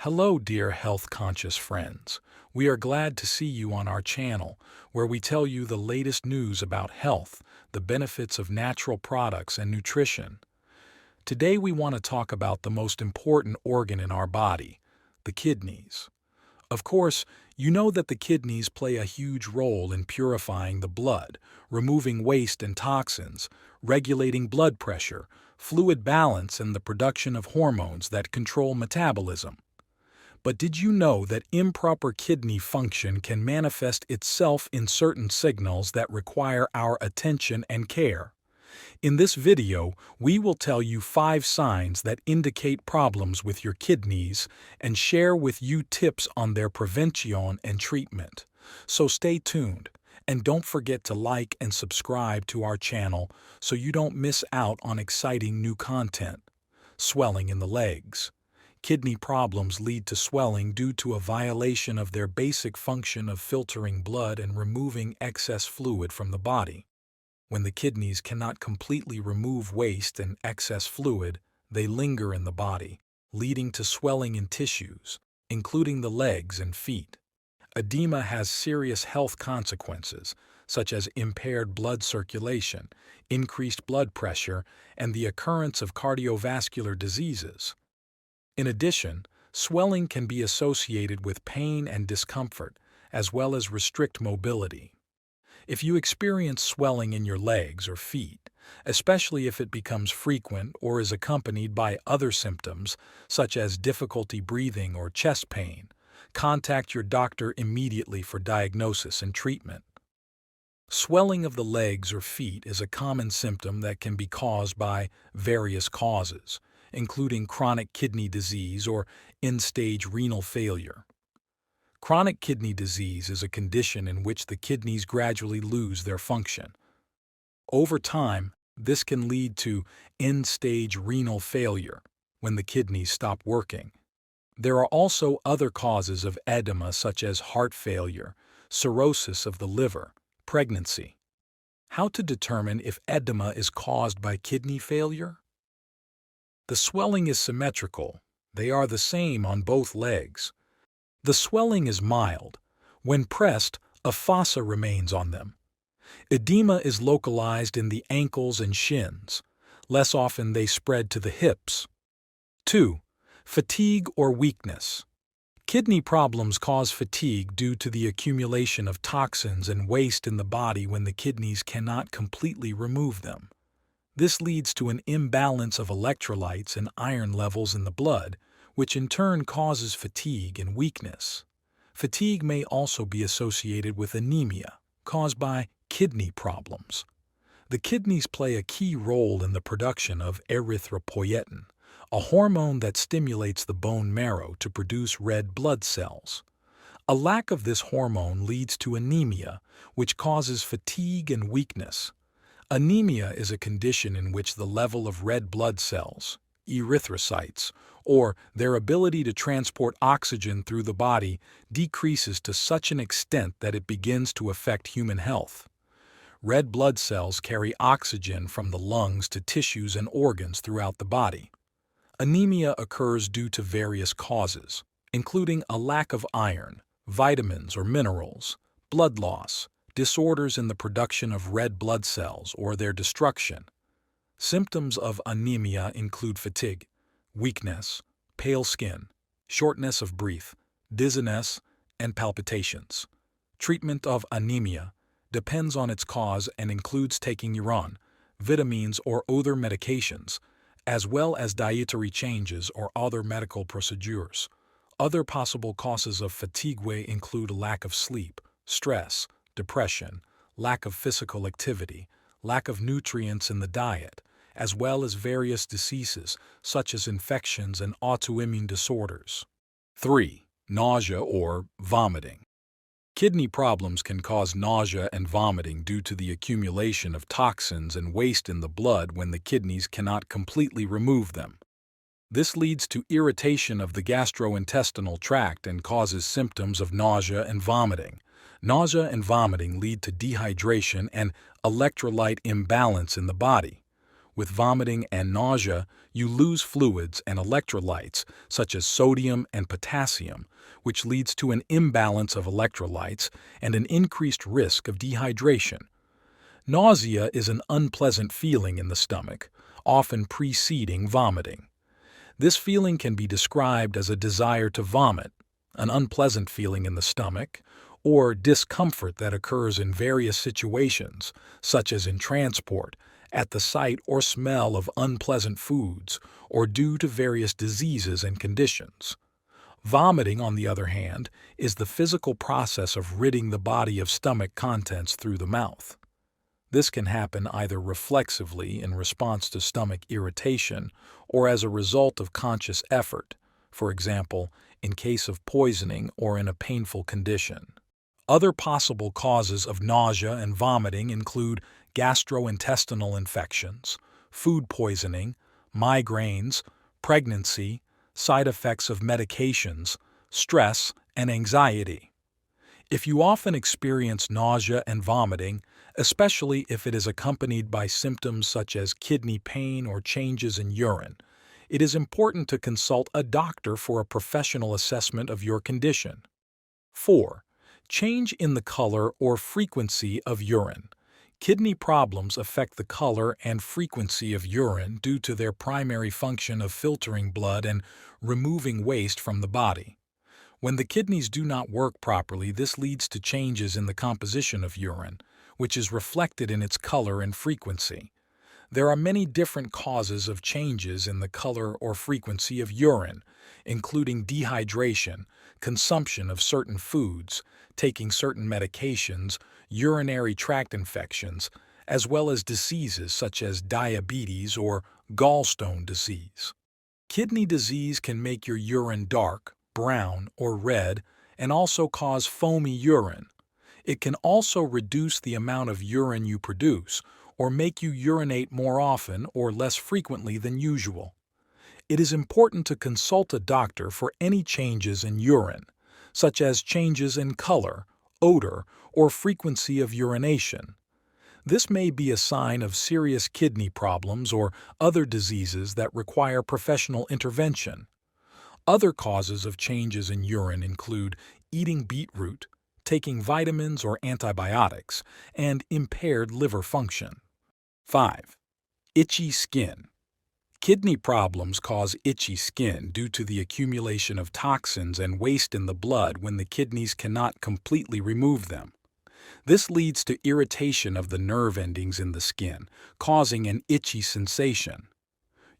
Hello, dear health-conscious friends. We are glad to see you on our channel, where we tell you the latest news about health, the benefits of natural products, and nutrition. Today we want to talk about the most important organ in our body, the kidneys. Of course, you know that the kidneys play a huge role in purifying the blood, removing waste and toxins, regulating blood pressure, fluid balance, and the production of hormones that control metabolism. But did you know that improper kidney function can manifest itself in certain signals that require our attention and care? In this video, we will tell you 5 signs that indicate problems with your kidneys and share with you tips on their prevention and treatment. So stay tuned, and don't forget to like and subscribe to our channel so you don't miss out on exciting new content. Swelling in the legs. Kidney problems lead to swelling due to a violation of their basic function of filtering blood and removing excess fluid from the body. When the kidneys cannot completely remove waste and excess fluid, they linger in the body, leading to swelling in tissues, including the legs and feet. Edema has serious health consequences, such as impaired blood circulation, increased blood pressure, and the occurrence of cardiovascular diseases. In addition, swelling can be associated with pain and discomfort, as well as restrict mobility. If you experience swelling in your legs or feet, especially if it becomes frequent or is accompanied by other symptoms, such as difficulty breathing or chest pain, contact your doctor immediately for diagnosis and treatment. Swelling of the legs or feet is a common symptom that can be caused by various causes, including chronic kidney disease or end-stage renal failure. Chronic kidney disease is a condition in which the kidneys gradually lose their function. Over time, this can lead to end-stage renal failure, when the kidneys stop working. There are also other causes of edema such as heart failure, cirrhosis of the liver, pregnancy. How to determine if edema is caused by kidney failure? The swelling is symmetrical. They are the same on both legs. The swelling is mild. When pressed, a fossa remains on them. Edema is localized in the ankles and shins. Less often they spread to the hips. 2. Fatigue or weakness. Kidney problems cause fatigue due to the accumulation of toxins and waste in the body when the kidneys cannot completely remove them. This leads to an imbalance of electrolytes and iron levels in the blood, which in turn causes fatigue and weakness. Fatigue may also be associated with anemia, caused by kidney problems. The kidneys play a key role in the production of erythropoietin, a hormone that stimulates the bone marrow to produce red blood cells. A lack of this hormone leads to anemia, which causes fatigue and weakness. Anemia is a condition in which the level of red blood cells, erythrocytes, or their ability to transport oxygen through the body decreases to such an extent that it begins to affect human health. Red blood cells carry oxygen from the lungs to tissues and organs throughout the body. Anemia occurs due to various causes, including a lack of iron, vitamins or minerals, blood loss, disorders in the production of red blood cells or their destruction. Symptoms of anemia include fatigue, weakness, pale skin, shortness of breath, dizziness, and palpitations. Treatment of anemia depends on its cause and includes taking urine, vitamins, or other medications, as well as dietary changes or other medical procedures. Other possible causes of fatigue include lack of sleep, stress, depression, lack of physical activity, lack of nutrients in the diet, as well as various diseases such as infections and autoimmune disorders. 3. Nausea or vomiting. Kidney problems can cause nausea and vomiting due to the accumulation of toxins and waste in the blood when the kidneys cannot completely remove them. This leads to irritation of the gastrointestinal tract and causes symptoms of nausea and vomiting. Nausea and vomiting lead to dehydration and electrolyte imbalance in the body. With vomiting and nausea, you lose fluids and electrolytes such as sodium and potassium, which leads to an imbalance of electrolytes and an increased risk of dehydration. Nausea is an unpleasant feeling in the stomach, often preceding vomiting. This feeling can be described as a desire to vomit, an unpleasant feeling in the stomach, or discomfort that occurs in various situations, such as in transport, at the sight or smell of unpleasant foods, or due to various diseases and conditions. Vomiting, on the other hand, is the physical process of ridding the body of stomach contents through the mouth. This can happen either reflexively in response to stomach irritation or as a result of conscious effort, for example, in case of poisoning or in a painful condition. Other possible causes of nausea and vomiting include gastrointestinal infections, food poisoning, migraines, pregnancy, side effects of medications, stress, and anxiety. If you often experience nausea and vomiting, especially if it is accompanied by symptoms such as kidney pain or changes in urine, it is important to consult a doctor for a professional assessment of your condition. 4. Change in the color or frequency of urine. Kidney problems affect the color and frequency of urine due to their primary function of filtering blood and removing waste from the body. When the kidneys do not work properly, this leads to changes in the composition of urine, which is reflected in its color and frequency. There are many different causes of changes in the color or frequency of urine, including dehydration, consumption of certain foods, taking certain medications, urinary tract infections, as well as diseases such as diabetes or gallstone disease. Kidney disease can make your urine dark, brown, or red, and also cause foamy urine. It can also reduce the amount of urine you produce, or make you urinate more often or less frequently than usual. It is important to consult a doctor for any changes in urine, such as changes in color, odor, or frequency of urination. This may be a sign of serious kidney problems or other diseases that require professional intervention. Other causes of changes in urine include eating beetroot, taking vitamins or antibiotics, and impaired liver function. 5. Itchy skin. Kidney problems cause itchy skin due to the accumulation of toxins and waste in the blood when the kidneys cannot completely remove them. This leads to irritation of the nerve endings in the skin, causing an itchy sensation.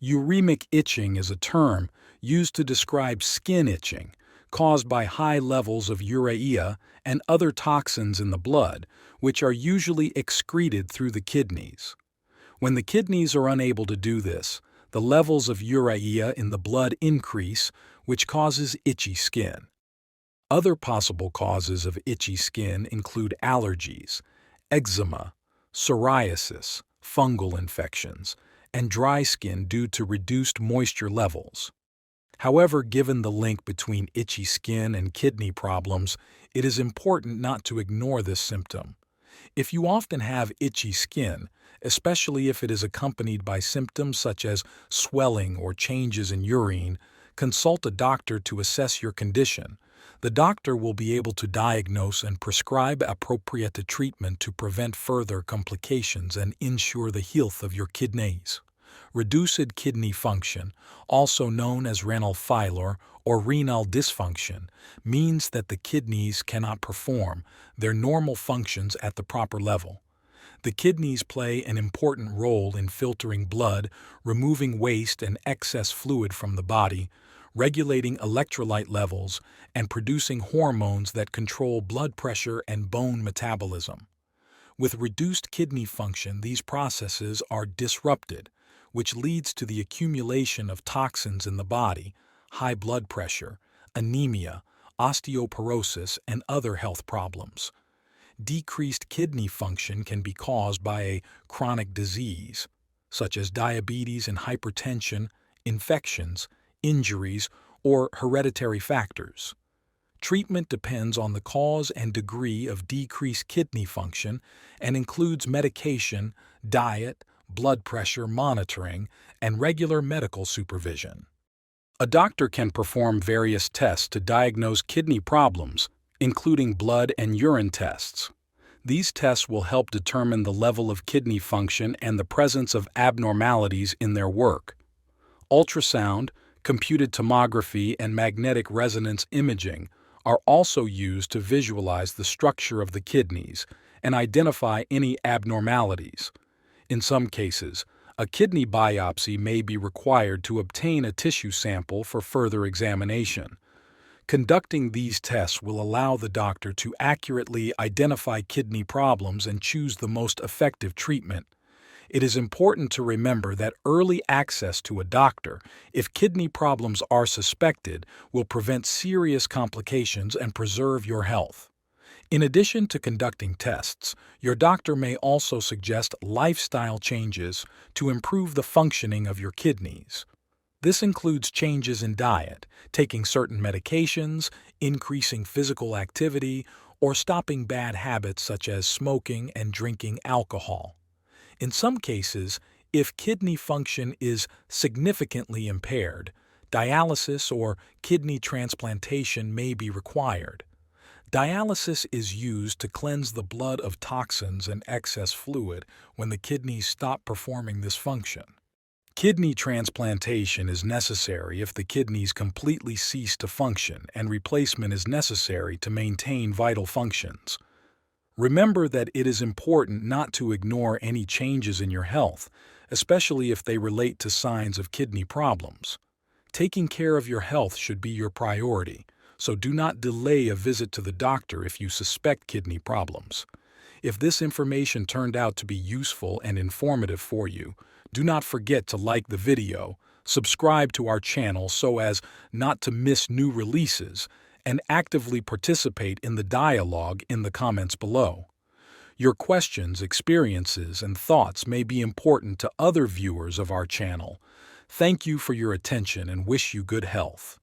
Uremic itching is a term used to describe skin itching caused by high levels of urea and other toxins in the blood, which are usually excreted through the kidneys. When the kidneys are unable to do this, the levels of urea in the blood increase, which causes itchy skin. Other possible causes of itchy skin include allergies, eczema, psoriasis, fungal infections, and dry skin due to reduced moisture levels. However, given the link between itchy skin and kidney problems, it is important not to ignore this symptom. If you often have itchy skin, especially if it is accompanied by symptoms such as swelling or changes in urine, consult a doctor to assess your condition. The doctor will be able to diagnose and prescribe appropriate treatment to prevent further complications and ensure the health of your kidneys. Reduced kidney function, also known as renal failure or renal dysfunction, means that the kidneys cannot perform their normal functions at the proper level. The kidneys play an important role in filtering blood, removing waste and excess fluid from the body, regulating electrolyte levels, and producing hormones that control blood pressure and bone metabolism. With reduced kidney function, these processes are disrupted, which leads to the accumulation of toxins in the body, high blood pressure, anemia, osteoporosis, and other health problems. Decreased kidney function can be caused by a chronic disease, such as diabetes and hypertension, infections, injuries, or hereditary factors. Treatment depends on the cause and degree of decreased kidney function and includes medication, diet, blood pressure monitoring, and regular medical supervision. A doctor can perform various tests to diagnose kidney problems, including blood and urine tests. These tests will help determine the level of kidney function and the presence of abnormalities in their work. Ultrasound, computed tomography, and magnetic resonance imaging are also used to visualize the structure of the kidneys and identify any abnormalities. In some cases, a kidney biopsy may be required to obtain a tissue sample for further examination. Conducting these tests will allow the doctor to accurately identify kidney problems and choose the most effective treatment. It is important to remember that early access to a doctor, if kidney problems are suspected, will prevent serious complications and preserve your health. In addition to conducting tests, your doctor may also suggest lifestyle changes to improve the functioning of your kidneys. This includes changes in diet, taking certain medications, increasing physical activity, or stopping bad habits such as smoking and drinking alcohol. In some cases, if kidney function is significantly impaired, dialysis or kidney transplantation may be required. Dialysis is used to cleanse the blood of toxins and excess fluid when the kidneys stop performing this function. Kidney transplantation is necessary if the kidneys completely cease to function and replacement is necessary to maintain vital functions. Remember that it is important not to ignore any changes in your health, especially if they relate to signs of kidney problems. Taking care of your health should be your priority, so do not delay a visit to the doctor if you suspect kidney problems. If this information turned out to be useful and informative for you, do not forget to like the video, subscribe to our channel so as not to miss new releases, and actively participate in the dialogue in the comments below. Your questions, experiences, and thoughts may be important to other viewers of our channel. Thank you for your attention and wish you good health.